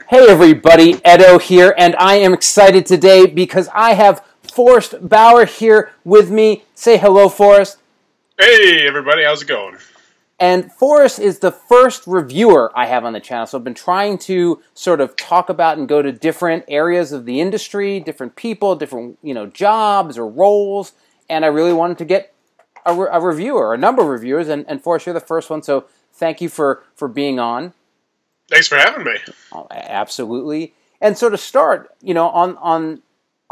Hey everybody, Edo here, and I am excited today because I have Forrest Bower here with me. Say hello, Forrest. Hey everybody, how's it going? And Forrest is the first reviewer I have on the channel, so I've been trying to sort of talk about and go to different areas of the industry, different people, different jobs or roles, and I really wanted to get a reviewer, a number of reviewers, and Forrest, you're the first one, so thank you for being on. Thanks for having me. Oh, absolutely. And so to start, on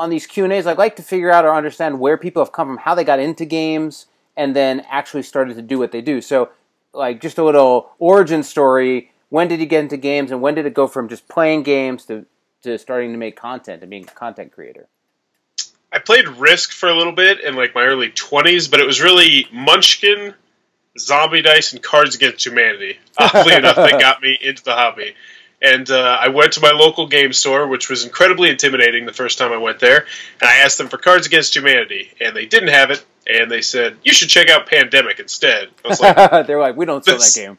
these Q&As, I'd like to figure out or understand where people have come from, how they got into games, and then actually started to do what they do. So, like, just a little origin story. When did you get into games, and when did it go from just playing games to starting to make content and being a content creator? I played Risk for a little bit in, like, my early 20s, but it was really Munchkin, Zombie Dice, and Cards Against Humanity. Oddly enough, that got me into the hobby. And I went to my local game store, which was incredibly intimidating the first time I went there, and I asked them for Cards Against Humanity, and they didn't have it, and they said, you should check out Pandemic instead. I was like, they're like, we don't sell that game.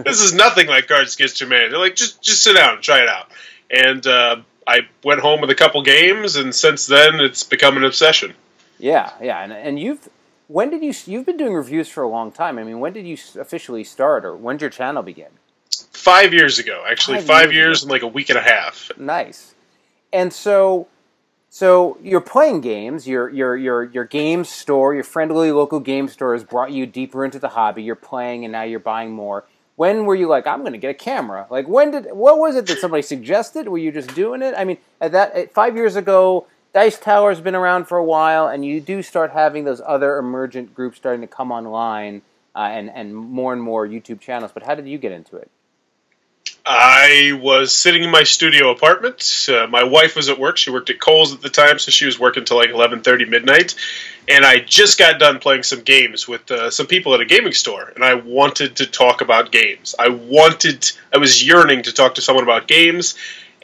This is nothing like Cards Against Humanity. They're like, just sit down and try it out. And I went home with a couple games, and since then, it's become an obsession. Yeah, and you've been doing reviews for a long time. I mean, when did you officially start, or when did your channel begin? 5 years ago, actually. 5 years and like a week and a half. Nice. And so you're playing games. Your game store, your friendly local game store, has brought you deeper into the hobby. You're playing, and now you're buying more. When were you like, I'm going to get a camera? Like, what was it that somebody suggested? Were you just doing it? I mean, 5 years ago, Dice Tower's been around for a while, and you do start having those other emergent groups starting to come online, and more YouTube channels. But how did you get into it? I was sitting in my studio apartment. My wife was at work. She worked at Kohl's at the time, so she was working till like 11:30 midnight. And I just got done playing some games with some people at a gaming store, and I wanted to talk about games. I was yearning to talk to someone about games.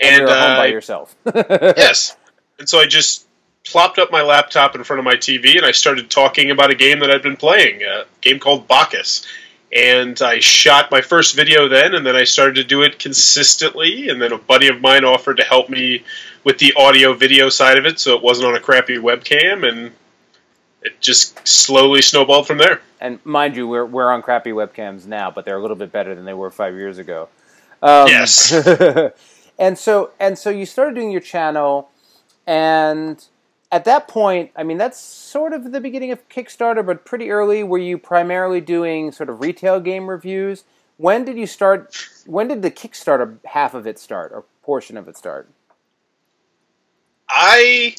And you're home by yourself. Yes. And so I just plopped up my laptop in front of my TV, and I started talking about a game that I'd been playing, a game called Bacchus. And I shot my first video then, and then I started to do it consistently, and then a buddy of mine offered to help me with the audio-video side of it, so it wasn't on a crappy webcam, and it just slowly snowballed from there. And mind you, we're on crappy webcams now, but they're a little bit better than they were 5 years ago. Yes. And so you started doing your channel, and at that point, I mean, that's sort of the beginning of Kickstarter, but pretty early. Were you primarily doing sort of retail game reviews? When did you start? When did the Kickstarter half of it start, or portion of it start? I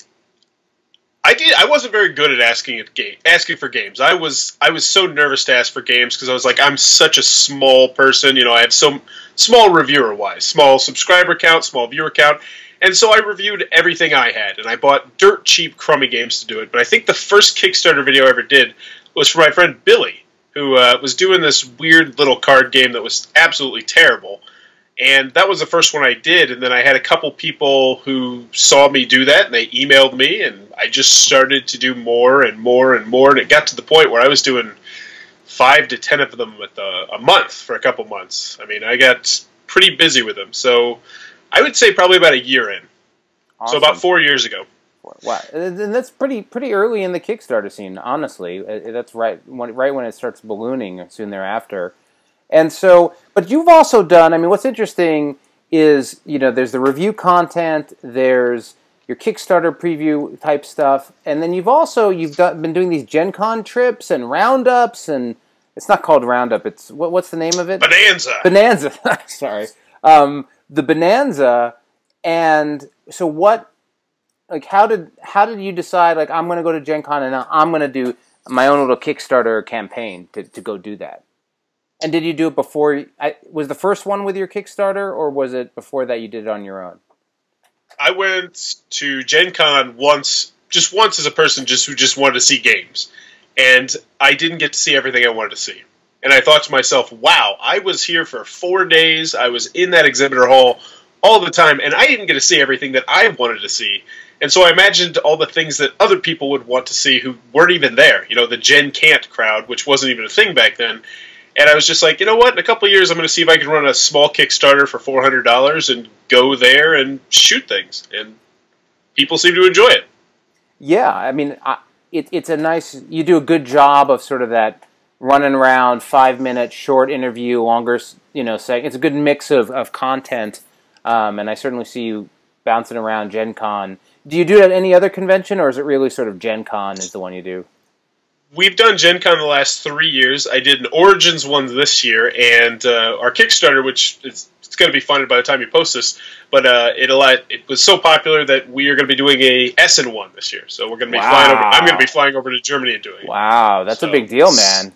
wasn't very good at asking for games. I was so nervous to ask for games because I was like, I'm such a small person. I have so small reviewer-wise, small subscriber count, small viewer count. And so I reviewed everything I had, and I bought dirt cheap, crummy games to do it. But I think the first Kickstarter video I ever did was for my friend Billy, who was doing this weird little card game that was absolutely terrible. And that was the first one I did, and then I had a couple people who saw me do that, and they emailed me, and I just started to do more and more and more, and it got to the point where I was doing 5 to 10 of them a month for a couple months. I mean, I got pretty busy with them, so I would say probably about a year in. Awesome. So about 4 years ago. Wow, and that's pretty early in the Kickstarter scene, honestly. That's right when it starts ballooning soon thereafter. And so, but you've also done, I mean, what's interesting is, there's the review content, there's your Kickstarter preview type stuff, and then you've been doing these GenCon trips and roundups, and it's not called Roundup, it's, what's the name of it? Bonanza. Sorry. The Bonanza, and so what, like, how did you decide, like, I'm going to go to GenCon and I'm going to do my own little Kickstarter campaign to go do that? And did you do it before, was the first one with your Kickstarter, or was it before that you did it on your own? I went to GenCon once as a person who just wanted to see games. And I didn't get to see everything I wanted to see. And I thought to myself, wow, I was here for 4 days, I was in that exhibitor hall all the time, and I didn't get to see everything that I wanted to see. And so I imagined all the things that other people would want to see who weren't even there. The Gen Can't crowd, which wasn't even a thing back then. And I was just like, you know what? In a couple of years, I'm going to see if I can run a small Kickstarter for $400 and go there and shoot things. And people seem to enjoy it. Yeah, I mean, it's a nice. You do a good job of sort of that running around 5-minute short interview, longer. Say it's a good mix of content. And I certainly see you bouncing around Gen Con. Do you do it at any other convention, or is it really sort of Gen Con is the one you do? We've done Gen Con the last 3 years. I did an Origins one this year, and our Kickstarter, which it's going to be funded by the time you post this, but it was so popular that we are going to be doing a Essen one this year. So we're going to be flying over. I'm going to be flying over to Germany and doing it. Wow, that's a big deal, man.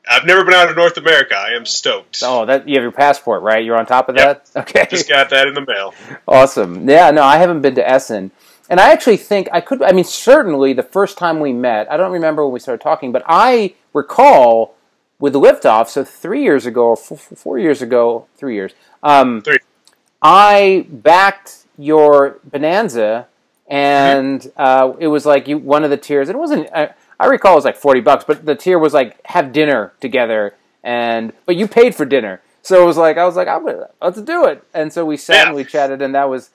I've never been out of North America. I am stoked. Oh, you have your passport, right? You're on top of that? Yep. Okay. Just got that in the mail. Awesome. Yeah, no, I haven't been to Essen. And I actually think certainly the first time we met, I don't remember when we started talking, but I recall with Liftoff, so 3 years ago, or 4 years ago, 3 years, 3. I backed your Bonanza, and it was like one of the tiers, it wasn't, I recall it was like $40, but the tier was like, have dinner together, but you paid for dinner. So it was like, let's do it. And so we sat and we chatted, and it was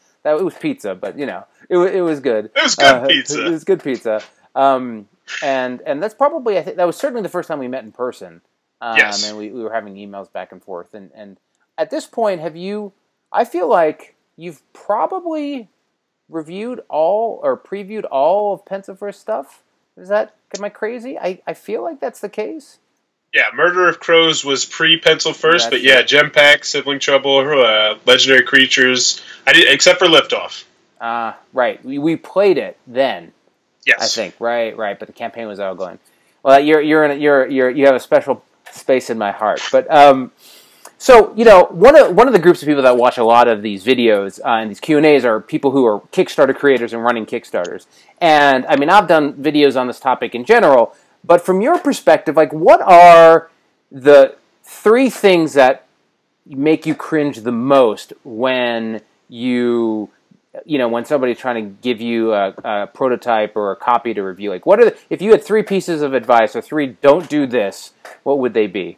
pizza, but it was good. It was good pizza. It was good pizza. And that's probably, I think that was certainly the first time we met in person. Yes. And we were having emails back and forth. And at this point, I feel like you've probably reviewed all or previewed all of Pencilverse stuff. Am I crazy? I feel like that's the case. Yeah, Murder of Crows was pre-Pencil First, but yeah, Gem Pack, Sibling Trouble, Legendary Creatures. I did, except for Liftoff. Right. We played it then. Yes, I think. Right. But the campaign was all going. Well, you have a special space in my heart. But so one of the groups of people that watch a lot of these videos and these Q&As are people who are Kickstarter creators and running Kickstarters. And I mean, I've done videos on this topic in general. But from your perspective, like, what are the 3 things that make you cringe the most when when somebody's trying to give you a prototype or a copy to review? Like, if you had 3 pieces of advice or 3 don't do this, what would they be?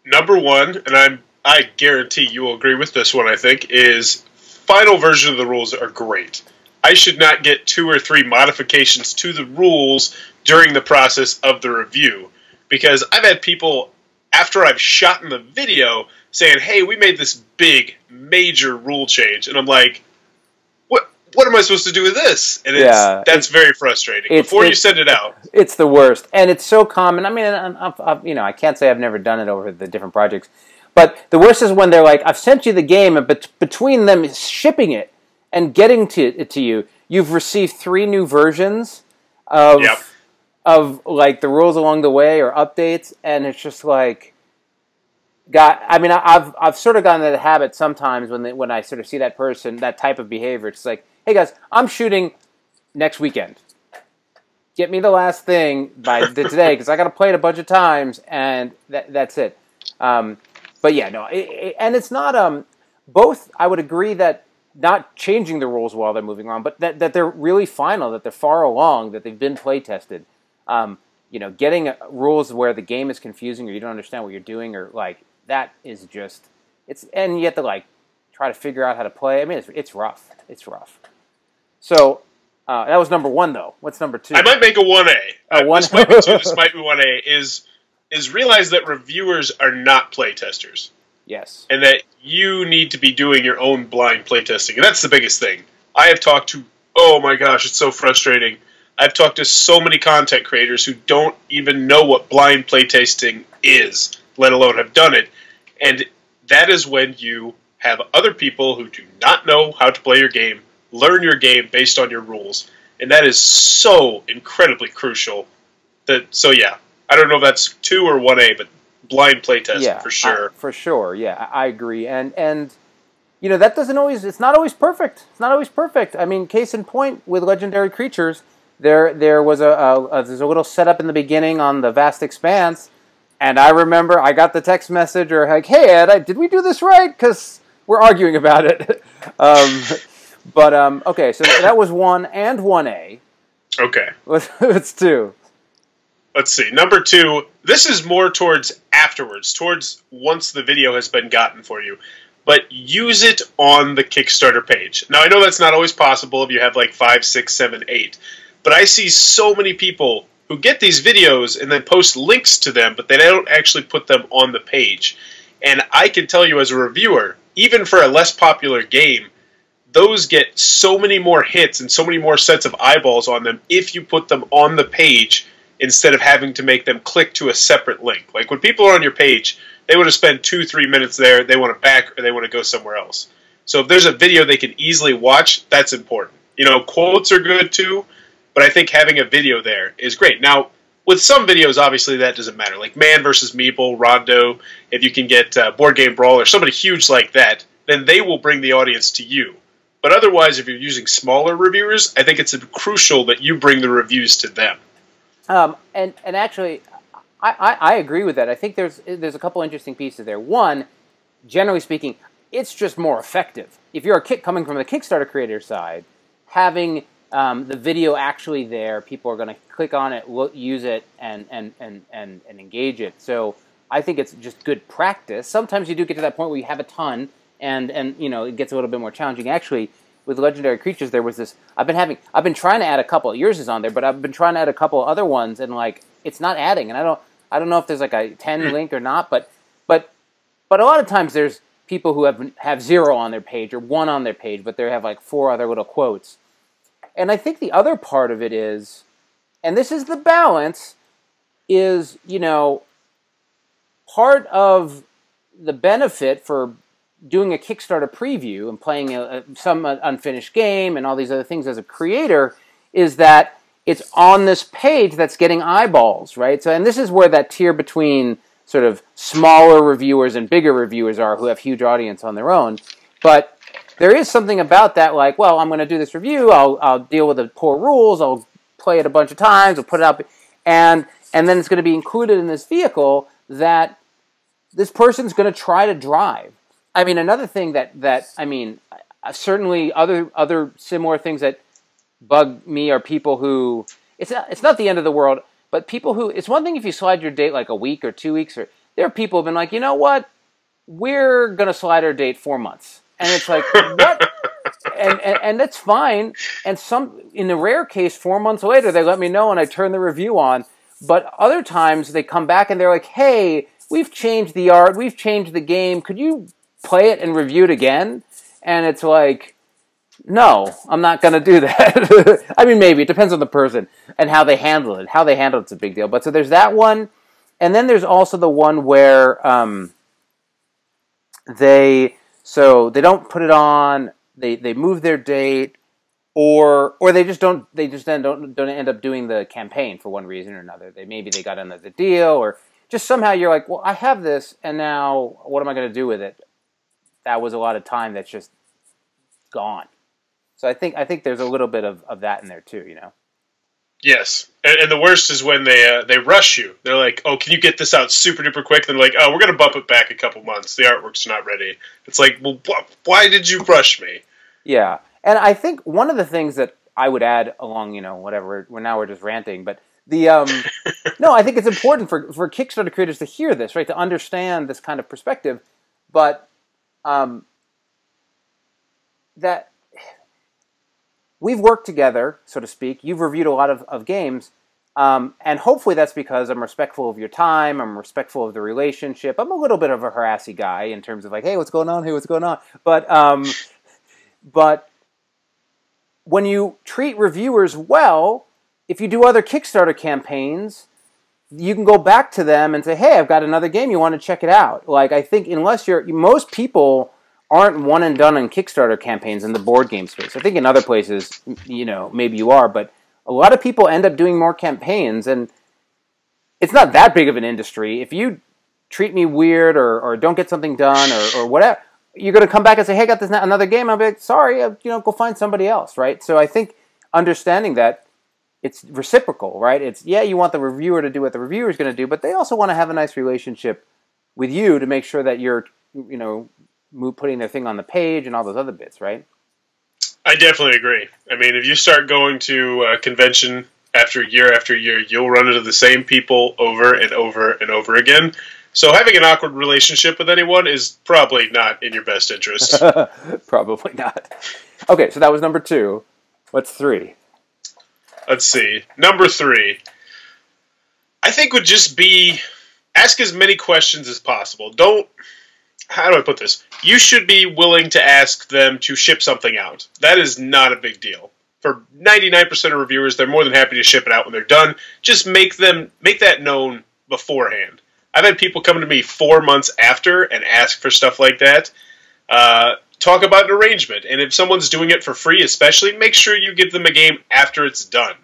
Number 1, and I guarantee you will agree with this one, I think, is final version of the rules are great. I should not get 2 or 3 modifications to the rules during the process of the review. Because I've had people, after I've shot in the video, saying, hey, we made this big, major rule change. And I'm like, what am I supposed to do with this? And that's very frustrating. Before you send it out. It's the worst. And it's so common. I mean, I can't say I've never done it over the different projects. But the worst is when they're like, I've sent you the game, and between them shipping it and getting to you, you've received 3 new versions of like the rules along the way or updates, and it's just like, I've sort of gotten into the habit sometimes when I sort of see that person, that type of behavior. It's like, hey guys, I'm shooting next weekend. Get me the last thing by today because I got to play it a bunch of times, and that's it. But yeah, no, and it's not both. I would agree that not changing the rules while they're moving on, but that they're really final, that they're far along, that they've been play tested. Getting rules where the game is confusing or you don't understand what you're doing, or like that is just and you have to like try to figure out how to play. I mean, it's rough. It's rough. So that was number 1, though. What's number 2? I might make a 1A. This might be 2. This might be 1A. Is realize that reviewers are not playtesters. Yes. And that you need to be doing your own blind playtesting. And that's the biggest thing. I have talked to, oh my gosh, it's so frustrating. I've talked to so many content creators who don't even know what blind playtesting is, let alone have done it. And that is when you have other people who do not know how to play your game, learn your game based on your rules. And that is so incredibly crucial. So yeah, I don't know if that's 2 or 1A, but blind playtesting for sure. For sure, yeah, I agree. And that doesn't always, it's not always perfect. It's not always perfect. I mean, case in point with Legendary Creatures, there was there's a little setup in the beginning on the Vast Expanse, and I remember I got the text message or like, hey Ed, did we do this right? Because we're arguing about it. Okay, so that was 1 and 1A. Okay. What's 2? Let's see. Number 2, this is more towards afterwards, towards once the video has been gotten for you. But use it on the Kickstarter page. Now, I know that's not always possible if you have like 5, 6, 7, 8. But I see so many people who get these videos and then post links to them, but they don't actually put them on the page. And I can tell you as a reviewer, even for a less popular game, those get so many more hits and so many more sets of eyeballs on them if you put them on the page instead of having to make them click to a separate link. Like when people are on your page, they want to spend 2-3 minutes there, they want to back, or they want to go somewhere else. So if there's a video they can easily watch, that's important. You know, quotes are good too, but I think having a video there is great. Now, with some videos, obviously that doesn't matter. Like Man vs. Meeple, Rondo, if you can get Board Game Brawl or somebody huge like that, then they will bring the audience to you. But otherwise, if you're using smaller reviewers, I think it's crucial that you bring the reviews to them. And actually, I agree with that. I think there's a couple interesting pieces there. One, generally speaking, it's just more effective. If you're coming from the Kickstarter creator side, having the video actually there, people are going to click on it, use it, and engage it. So I think it's just good practice. Sometimes you do get to that point where you have a ton, and you know, it gets a little bit more challenging. Actually, with Legendary Creatures, there was this. I've been trying to add a couple. Yours is on there, but I've been trying to add a couple other ones, and like it's not adding. And I don't know if there's like a 10 link or not, but a lot of times there's people who have 0 on their page or 1 on their page, but they have like 4 other little quotes. And I think the other part of it is, and this is the balance, is, you know, part of the benefit for doing a Kickstarter preview and playing some unfinished game and all these other things as a creator is that it's on this page that's getting eyeballs, right? So, and this is where that tier between sort of smaller reviewers and bigger reviewers are, who have huge audience on their own. But there is something about that, like, well, I'm going to do this review, I'll deal with the poor rules, I'll play it a bunch of times, I'll put it up, and then it's going to be included in this vehicle that this person's going to try to drive. I mean, another thing that I mean, certainly other similar things that bug me are people who, it's not the end of the world, but people who, it's one thing if you slide your date like a week or 2 weeks, or there are people who've been like, you know what, we're going to slide our date 4 months. And it's like, what? And that's fine. And in the rare case, 4 months later, they let me know and I turn the review on. But other times they come back and they're like, hey, we've changed the art, we've changed the game, could you play it and review it again? And it's like, no, I'm not going to do that. I mean, maybe. It depends on the person and how they handle it. How they handle it's a big deal. But so there's that one. And then there's also the one where they don't put it on, they move their date, or they just don't end up doing the campaign for one reason or another. Maybe they got another deal, or just somehow you're like, well, I have this, and now what am I going to do with it? That was a lot of time that's just gone. So I think there's a little bit of that in there too, you know. Yes, and the worst is when they rush you. They're like, "Oh, can you get this out super duper quick?" Then they're like, "Oh, we're gonna bump it back a couple months. The artwork's not ready." It's like, well, why did you rush me? Yeah, and I think one of the things that I would add along, you know, whatever. We're just ranting, but the no, I think it's important for Kickstarter creators to hear this, right? To understand this kind of perspective, but that. We've worked together, so to speak. You've reviewed a lot of games, and hopefully that's because I'm respectful of your time, I'm respectful of the relationship. I'm a little bit of a harassy guy in terms of like, hey, what's going on? Hey, what's going on? But when you treat reviewers well, if you do other Kickstarter campaigns, you can go back to them and say, hey, I've got another game, you want to check it out. Like, I think most people aren't one and done on Kickstarter campaigns in the board game space. I think in other places, you know, maybe you are, but a lot of people end up doing more campaigns, and it's not that big of an industry. If you treat me weird or don't get something done or whatever, you're going to come back and say, hey, I got this another game. I'll be like, sorry, go find somebody else, right? So I think understanding that it's reciprocal, right? It's, yeah, you want the reviewer to do what the reviewer is going to do, but they also want to have a nice relationship with you to make sure that you're, you know, putting their thing on the page and all those other bits, right? I definitely agree. I mean, if you start going to a convention after year, you'll run into the same people over and over and over again. So having an awkward relationship with anyone is probably not in your best interest. Probably not. Okay, so that was number 2. What's 3? Let's see. Number 3, I think would just be ask as many questions as possible. How do I put this? You should be willing to ask them to ship something out. That is not a big deal. For 99% of reviewers, they're more than happy to ship it out when they're done. Just make that known beforehand. I've had people come to me 4 months after and ask for stuff like that. Talk about an arrangement. And if someone's doing it for free, especially, make sure you give them a game after it's done.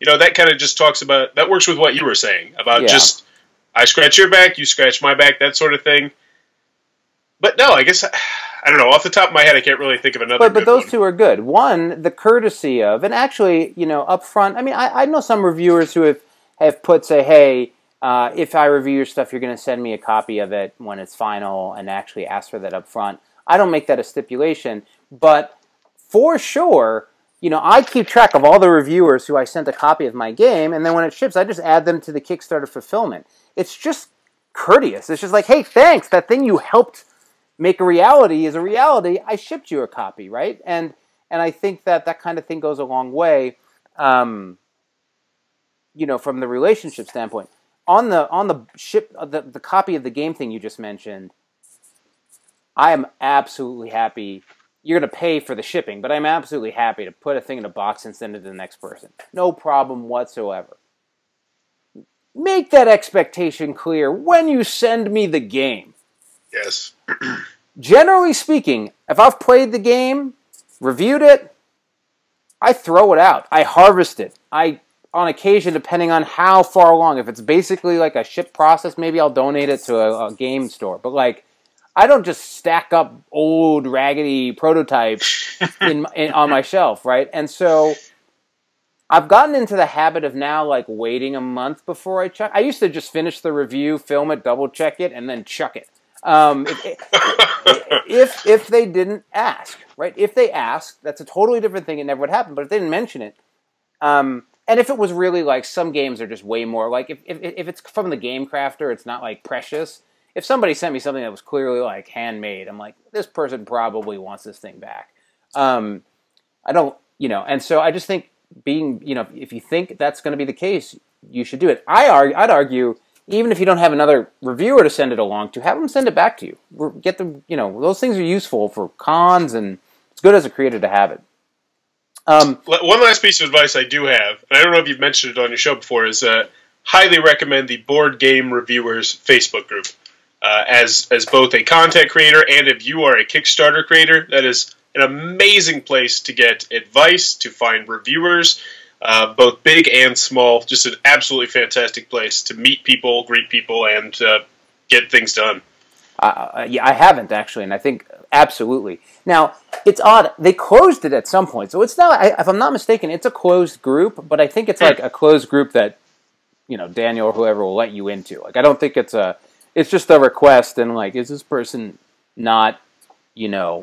That kind of just talks about, that works with what you were saying about just, I scratch your back, you scratch my back, that sort of thing. But no, I guess, I don't know, off the top of my head, I can't really think of another But those two are good. One, the courtesy of, and actually, up front, I mean, I know some reviewers who have put, say, hey, if I review your stuff, you're going to send me a copy of it when it's final, and actually ask for that up front. I don't make that a stipulation, but for sure, I keep track of all the reviewers who I sent a copy of my game, and then when it ships, I just add them to the Kickstarter fulfillment. It's just courteous. It's just like, hey, thanks, that thing you helped make a reality is a reality. I shipped you a copy, right? And I think that kind of thing goes a long way, from the relationship standpoint. On the ship, the copy of the game thing you just mentioned, I am absolutely happy. You're going to pay for the shipping, but I'm absolutely happy to put a thing in a box and send it to the next person. No problem whatsoever. Make that expectation clear when you send me the game. Yes. Generally speaking, if I've played the game, reviewed it, I throw it out. I harvest it. On occasion, depending on how far along, if it's basically like a ship process, maybe I'll donate it to a game store. But I don't just stack up old, raggedy prototypes on my shelf, right? And so I've gotten into the habit of now waiting a month before I check. I used to just finish the review, film it, double check it, and then chuck it. If they didn't ask, right? If they asked, that's a totally different thing. It never would happen. But if they didn't mention it, and if it was really some games are just way more if it's from the game crafter, it's not precious. If somebody sent me something that was clearly handmade, I'm like, this person probably wants this thing back. I don't, and so I just think if you think that's going to be the case, you should do it. I'd argue, even if you don't have another reviewer to send it along to, have them send it back to you. Get them, those things are useful for cons, and it's good as a creator to have it. One last piece of advice I do have, and I don't know if you've mentioned it on your show before, is highly recommend the Board Game Reviewers Facebook group. As both a content creator and if you are a Kickstarter creator, that is an amazing place to get advice, to find reviewers, both big and small. Just an absolutely fantastic place to meet people, greet people, and get things done. Yeah, I haven't actually, and I think absolutely. Now, it's odd. They closed it at some point, so it's not. If I'm not mistaken, it's a closed group, but I think it's a closed group that Daniel or whoever will let you into. I don't think it's a. It's just a request, and is this person not, some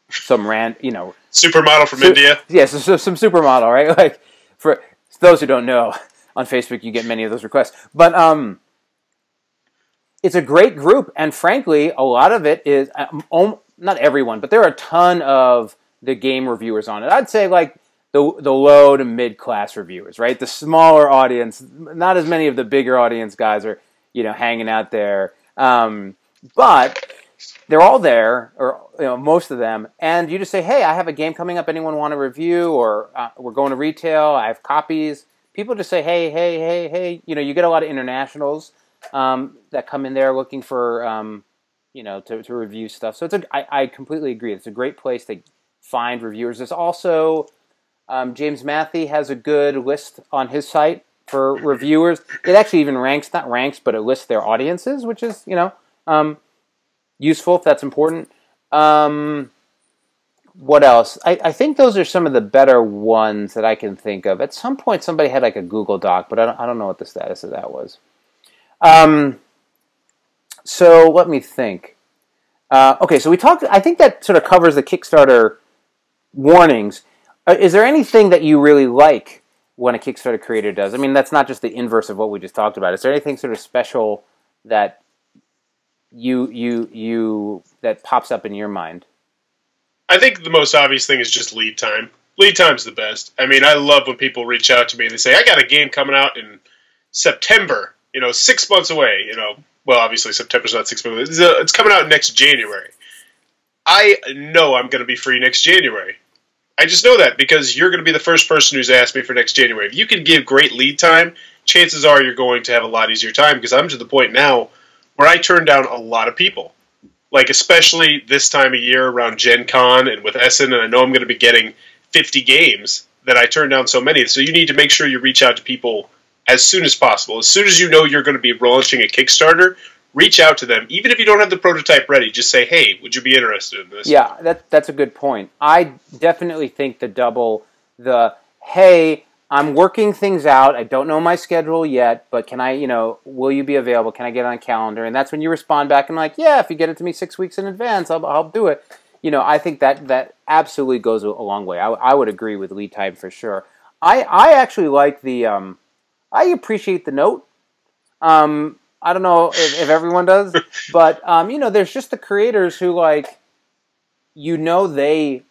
supermodel from India? Yes, so some supermodel, right? For those who don't know, on Facebook you get many of those requests, but it's a great group, and frankly, a lot of it is not everyone, but there are a ton of the game reviewers on it. I'd say the low to mid class reviewers, right? The smaller audience, not as many of the bigger audience guys are. Hanging out there. But they're all there, or most of them, and you just say, hey, I have a game coming up, anyone want to review, or we're going to retail, I have copies. People just say, hey. You get a lot of internationals that come in there looking for, to review stuff. So I completely agree. It's a great place to find reviewers. There's also, James Matthey has a good list on his site for reviewers. It actually even not ranks, but it lists their audiences, which is, useful if that's important. What else? I think those are some of the better ones that I can think of. At some point, somebody had a Google Doc, but I don't know what the status of that was. So let me think. Okay, so we talked, I think that sort of covers the Kickstarter warnings. Is there anything that you really like when a Kickstarter creator does? I mean, that's not just the inverse of what we just talked about. Is there anything sort of special that that pops up in your mind? I think the most obvious thing is just lead time. Lead time's the best. I mean, I love when people reach out to me and they say, I got a game coming out in September, 6 months away, Well, obviously September's not 6 months away. It's coming out next January. I know I'm going to be free next January. I just know that because you're going to be the first person who's asked me for next January. If you can give great lead time, chances are you're going to have a lot easier time, because I'm to the point now where I turn down a lot of people. Like, especially this time of year around GenCon and with Essen, and I know I'm going to be getting 50 games, that I turn down so many. So you need to make sure you reach out to people as soon as possible. As soon as you know you're going to be launching a Kickstarter, reach out to them. Even if you don't have the prototype ready, just say, hey, would you be interested in this? Yeah, that's a good point. I definitely think hey, I'm working things out. I don't know my schedule yet, but can I, will you be available? Can I get on a calendar? And that's when you respond back and like, yeah, if you get it to me 6 weeks in advance, I'll do it. I think that absolutely goes a long way. I would agree with lead time for sure. I actually like I appreciate the note. I don't know if everyone does, but there's just the creators who they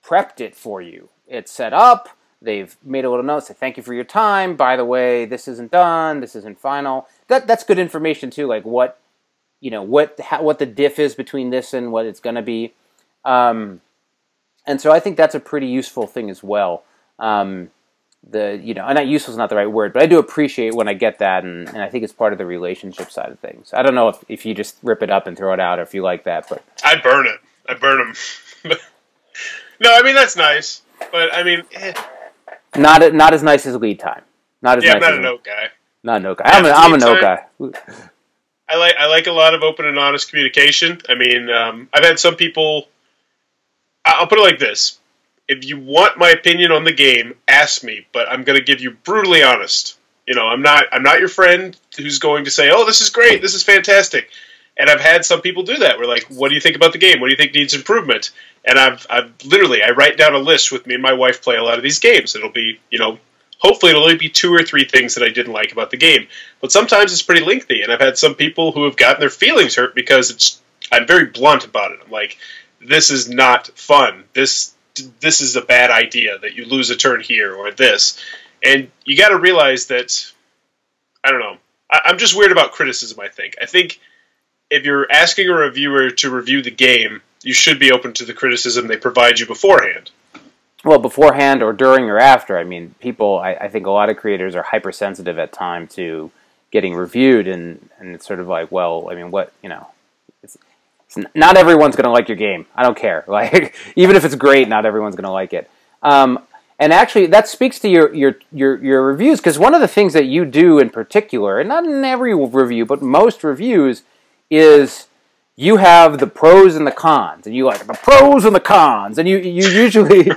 prepped it for you. It's set up. They've made a little note, say thank you for your time. By the way, this isn't done. This isn't final. That's good information too. Like what the diff is between this and what it's going to be. And so I think that's a pretty useful thing as well. And not useful is not the right word, but I do appreciate when I get that, and I think it's part of the relationship side of things. I don't know if you just rip it up and throw it out, or if you like that, but I burn it. I burn them. No, I mean that's nice, but I mean, not as nice as lead time. Not as nice. I'm not a note guy. Not a note guy. I'm a note guy. I like a lot of open and honest communication. I mean, I've had some people. I'll put it like this. If you want my opinion on the game, ask me, but I'm going to give you brutally honest. I'm not your friend who's going to say, oh, this is great, this is fantastic. And I've had some people do that. We're like, what do you think about the game? What do you think needs improvement? And I've literally, I write down a list with me and my wife play a lot of these games. It'll be, hopefully it'll only be 2 or 3 things that I didn't like about the game. But sometimes it's pretty lengthy, and I've had some people who have gotten their feelings hurt because I'm very blunt about it. I'm like, this is not fun. This is a bad idea that you lose a turn here or this. And you got to realize that, I don't know, I'm just weird about criticism, I think. I think if you're asking a reviewer to review the game, you should be open to the criticism they provide you beforehand. Well, beforehand or during or after. I mean, people, I think a lot of creators are hypersensitive at time to getting reviewed, and it's sort of like, well, I mean, what, not everyone's going to like your game. I don't care. Like, even if it's great, not everyone's going to like it. And actually, that speaks to your reviews, because one of the things that you do in particular, and not in every review, but most reviews, is you have the pros and the cons, and you like the pros and the cons, and you usually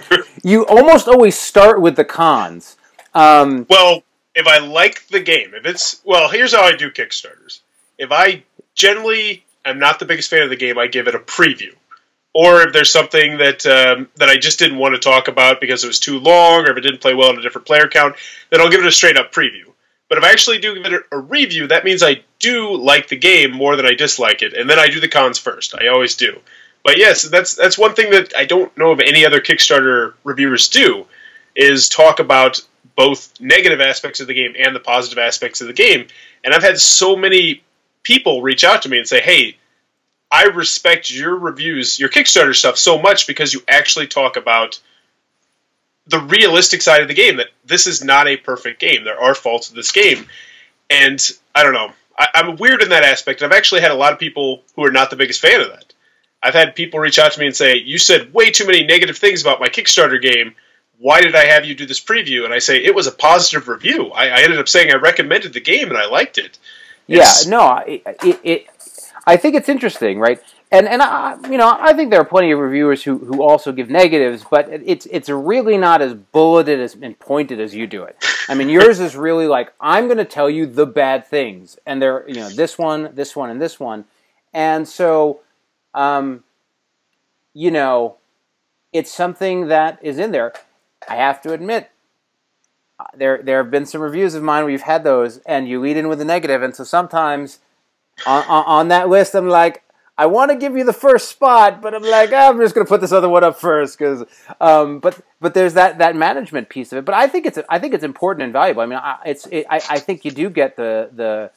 you almost always start with the cons. Well, if I like the game, here's how I do Kickstarters. If I generally I'm not the biggest fan of the game, I give it a preview. Or if there's something that I just didn't want to talk about because it was too long, or if it didn't play well in a different player count, then I'll give it a straight-up preview. But if I actually do give it a review, that means I do like the game more than I dislike it, and then I do the cons first. I always do. But yes, that's one thing that I don't know if any other Kickstarter reviewers do, is talk about both negative aspects of the game and the positive aspects of the game. And I've had so many people reach out to me and say, hey, I respect your reviews, your Kickstarter stuff so much because you actually talk about the realistic side of the game, that this is not a perfect game. There are faults in this game. And I don't know. I'm weird in that aspect. I've actually had a lot of people who are not the biggest fan of that. I've had people reach out to me and say, you said way too many negative things about my Kickstarter game. Why did I have you do this preview? And I say, it was a positive review. I ended up saying I recommended the game and I liked it. I think it's interesting, right? And I think there are plenty of reviewers who also give negatives, but it's really not as bulleted and pointed as you do it. I mean, yours is really like, I'm going to tell you the bad things, and they're this one, and this one, and so it's something that is in there. I have to admit, there have been some reviews of mine where you've had those, and you lead in with a negative, and so sometimes on that list, I'm like, I want to give you the first spot, but I'm like, I'm just going to put this other one up first, because, but there's that management piece of it. But I think it's important and valuable. I mean, I think you do get the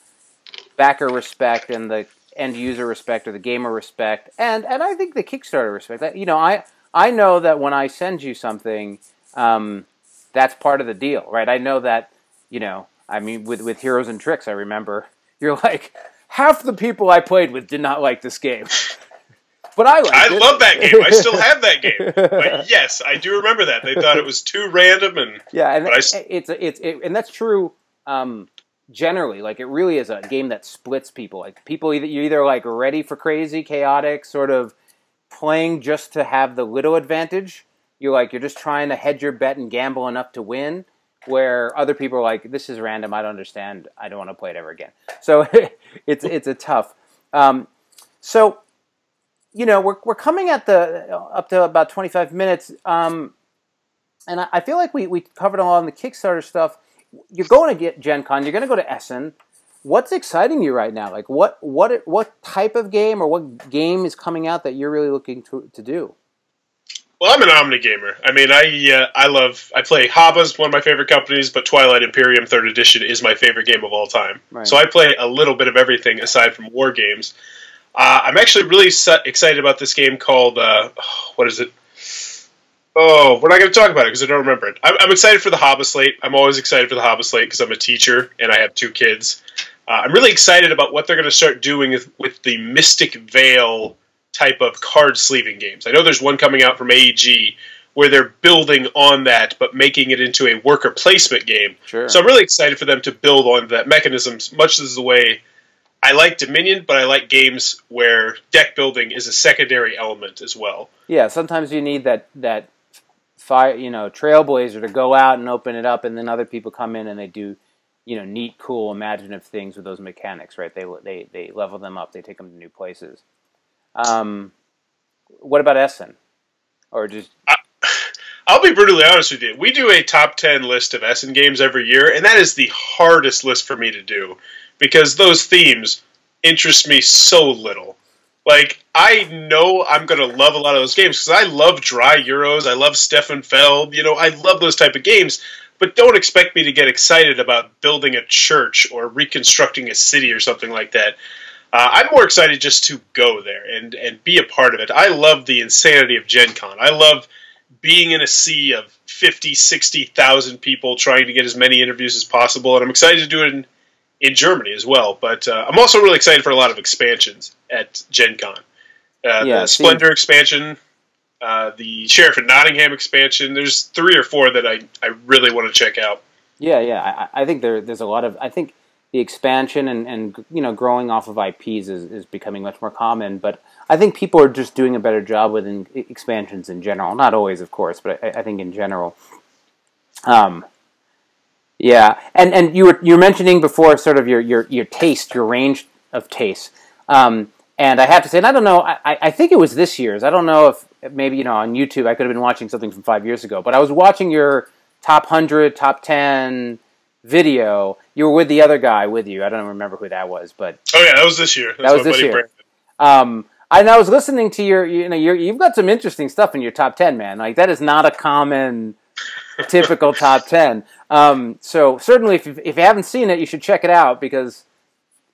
backer respect and the end user respect or the gamer respect, and I think the Kickstarter respect. I know that when I send you something, that's part of the deal, right? I know that, I mean, with Heroes and Tricks, I remember you're like, half the people I played with did not like this game. But I love that game. I still have that game. But yes, I do remember that. They thought it was too random, and and that's true generally. Like, it really is a game that splits people. Like, you're either like ready for crazy, chaotic, sort of playing just to have the little advantage. You're just trying to hedge your bet and gamble enough to win. Where other people are like, this is random, I don't understand, I don't want to play it ever again. So it's a tough. So, we're coming at up to about 25 minutes, and I feel like we covered a lot on the Kickstarter stuff. You're going to get GenCon, you're going to go to Essen. What's exciting you right now? Like, what type of game or what game is coming out that you're really looking to do? Well, I'm an Omni gamer. I mean, I play Habba's one of my favorite companies, but Twilight Imperium 3rd Edition is my favorite game of all time. Right. So I play a little bit of everything aside from war games. I'm actually really excited about this game called, what is it? Oh, we're not going to talk about it because I don't remember it. I'm excited for the Habba slate. I'm always excited for the Habba slate because I'm a teacher and I have 2 kids. I'm really excited about what they're going to start doing with the Mystic Vale type of card sleeving games. I know there's one coming out from AEG where they're building on that but making it into a worker placement game. Sure. So I'm really excited for them to build on that mechanism, much as the way I like Dominion, but I like games where deck building is a secondary element as well. Yeah, sometimes you need that fire, trailblazer to go out and open it up, and then other people come in and they do neat, cool, imaginative things with those mechanics, right? They level them up, they take them to new places. What about Essen? Or just... I'll be brutally honest with you. We do a top 10 list of Essen games every year, and that is the hardest list for me to do because those themes interest me so little. Like, I know I'm going to love a lot of those games because I love dry Euros, I love Stefan Feld, I love those type of games, but don't expect me to get excited about building a church or reconstructing a city or something like that. I'm more excited just to go there and be a part of it. I love the insanity of GenCon. I love being in a sea of 50, 60,000 people trying to get as many interviews as possible, and I'm excited to do it in Germany as well. But I'm also really excited for a lot of expansions at GenCon. The Splendor expansion, the Sheriff of Nottingham expansion. There's 3 or 4 that I really want to check out. Yeah. I think there's a lot of... I think the expansion and growing off of IPs is becoming much more common, but I think people are just doing a better job with expansions in general. Not always, of course, but I think in general. Yeah, and you were mentioning before sort of your taste, your range of taste. And I have to say, and I don't know, I think it was this year's. I don't know if maybe on YouTube I could have been watching something from 5 years ago, but I was watching your top 100, top 10 video. You were with the other guy with you. I don't remember who that was, but that was this year. That was this year. I was listening to you've got some interesting stuff in your top 10, man. Like, that is not a common, typical top 10. So certainly, if you haven't seen it, you should check it out because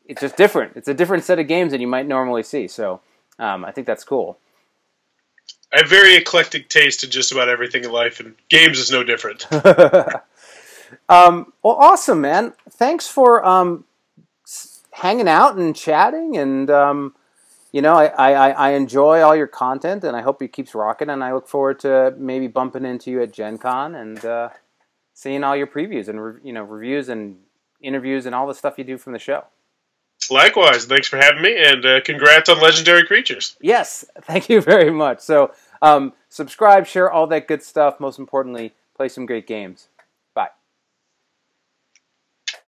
it's just different. It's a different set of games than you might normally see. So I think that's cool. I have very eclectic taste in just about everything in life, and games is no different. Well, awesome, man. Thanks for hanging out and chatting, and I enjoy all your content, and I hope it keeps rocking, and I look forward to maybe bumping into you at GenCon and seeing all your previews and reviews and interviews and all the stuff you do from the show. Likewise, thanks for having me, and congrats on Legendary Creatures. Yes, thank you very much. So subscribe, share all that good stuff. Most importantly, play some great games.